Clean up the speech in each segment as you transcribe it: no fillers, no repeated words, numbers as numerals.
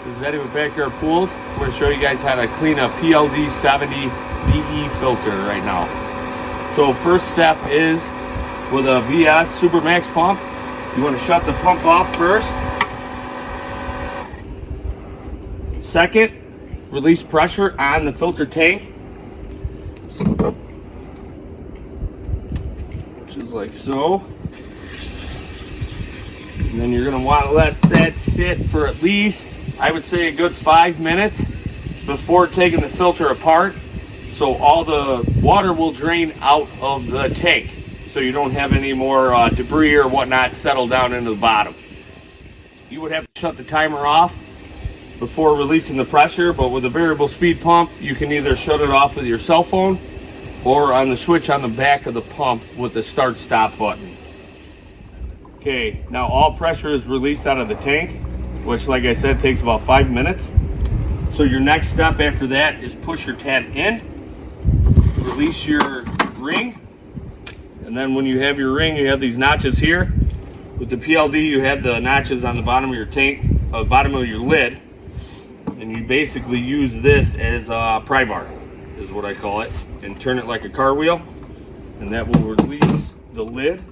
This is Eddie with Backyard Pools. I'm going to show you guys how to clean a PLD70 DE filter right now. So first step is with a VS Super Max pump. You want to shut the pump off first. Second, release pressure on the filter tank, which is like so. And then you're going to want to let that sit for at least, I would say, a good 5 minutes before taking the filter apart, so all the water will drain out of the tank, so you don't have any more debris or whatnot settle down into the bottom. You would have to shut the timer off before releasing the pressure, but with a variable speed pump, you can either shut it off with your cell phone or on the switch on the back of the pump with the start stop button. Okay, now all pressure is released out of the tank, which, like I said, takes about 5 minutes. So your next step after that is push your tab in, release your ring, and then when you have your ring, you have these notches here. With the PLD, you have the notches on the bottom of your tank, bottom of your lid, and you basically use this as a pry bar, is what I call it, and turn it like a car wheel, and that will release the lid.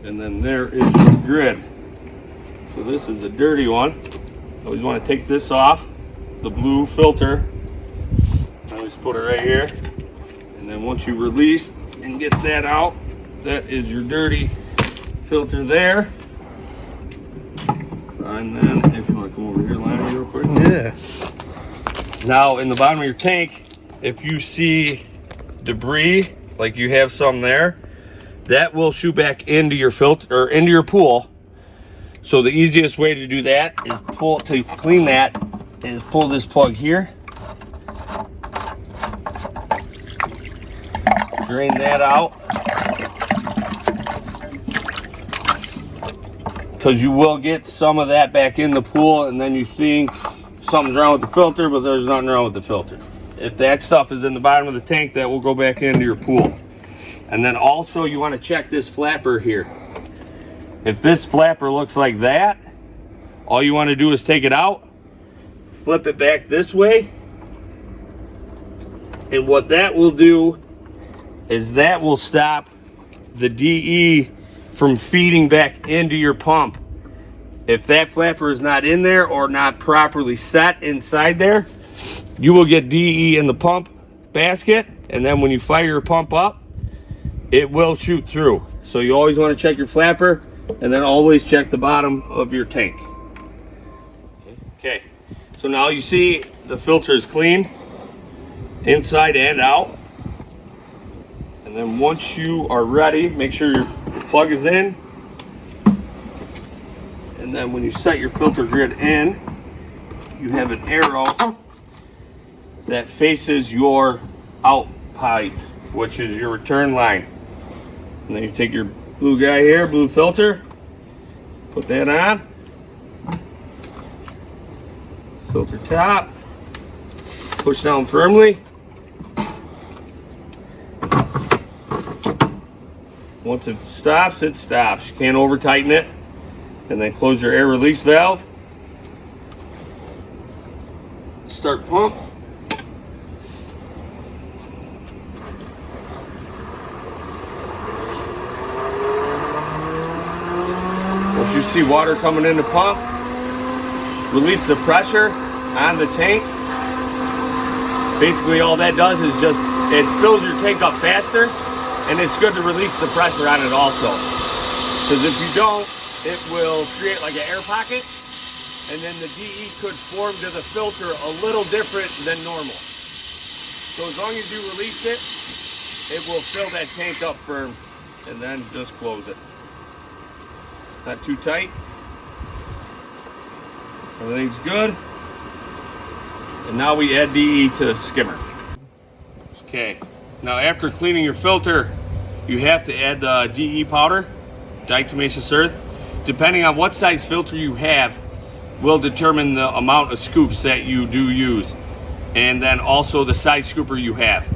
And then there is your grid. So this is a dirty one. Always want to take this off, the blue filter. I just put it right here. And then once you release and get that out, that is your dirty filter there. And then if you want to come over here, Lonnie, real quick. Yeah. Now in the bottom of your tank, if you see debris, like you have some there, that will shoot back into your filter or into your pool. So the easiest way to do that is to clean that is pull this plug here, drain that out, because you will get some of that back in the pool, and then you think something's wrong with the filter, but there's nothing wrong with the filter. If that stuff is in the bottom of the tank, that will go back into your pool. And then also you want to check this flapper here. If this flapper looks like that, all you want to do is take it out, flip it back this way, and what that will do is that will stop the DE from feeding back into your pump. If that flapper is not in there or not properly set inside there, you will get DE in the pump basket, and then when you fire your pump up, it will shoot through. So you always want to check your flapper, and then always check the bottom of your tank. Okay, so now you see the filter is clean inside and out. And then once you are ready, make sure your plug is in. And then when you set your filter grid in, you have an arrow that faces your out pipe, which is your return line. And then you take your blue guy here, blue filter, put that on, filter top, push down firmly. Once it stops, it stops. You can't over tighten it. And then close your air release valve. Start pump. Once you see water coming in the pump, release the pressure on the tank. Basically all that does is just, it fills your tank up faster, and it's good to release the pressure on it also. Because if you don't, it will create like an air pocket, and then the DE could form to the filter a little different than normal. So as long as you release it, it will fill that tank up firm, and then just close it. Not too tight. Everything's good. And now we add DE to skimmer. Okay, now after cleaning your filter, you have to add the DE powder, diatomaceous earth. Depending on what size filter you have, will determine the amount of scoops that you do use, and then also the size scooper you have.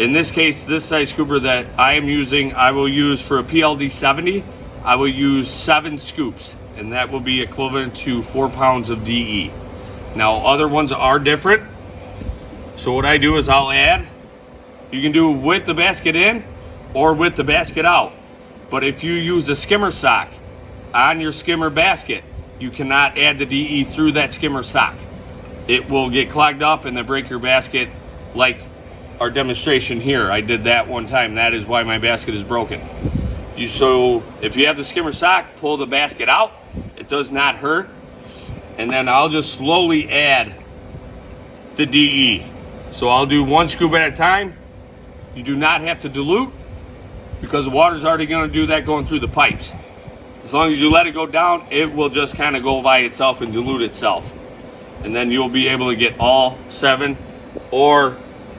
In this case, this size scooper that I am using, I will use for a PLD70, I will use 7 scoops. and that will be equivalent to 4 pounds of DE. Now other ones are different, so what I do is I'll add, you can do with the basket in or with the basket out, but if you use a skimmer sock on your skimmer basket, you cannot add the DE through that skimmer sock. It will get clogged up and then break your basket, like our demonstration here. I did that one time. That is why my basket is broken. So if you have the skimmer sock, pull the basket out. It does not hurt. And then I'll just slowly add the DE. So I'll do 1 scoop at a time. You do not have to dilute because the water's already going to do that going through the pipes. As long as you let it go down, it will just kind of go by itself and dilute itself. And then you'll be able to get all 7 or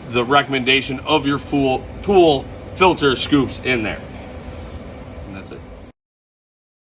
the recommendation of your pool filter scoops in there.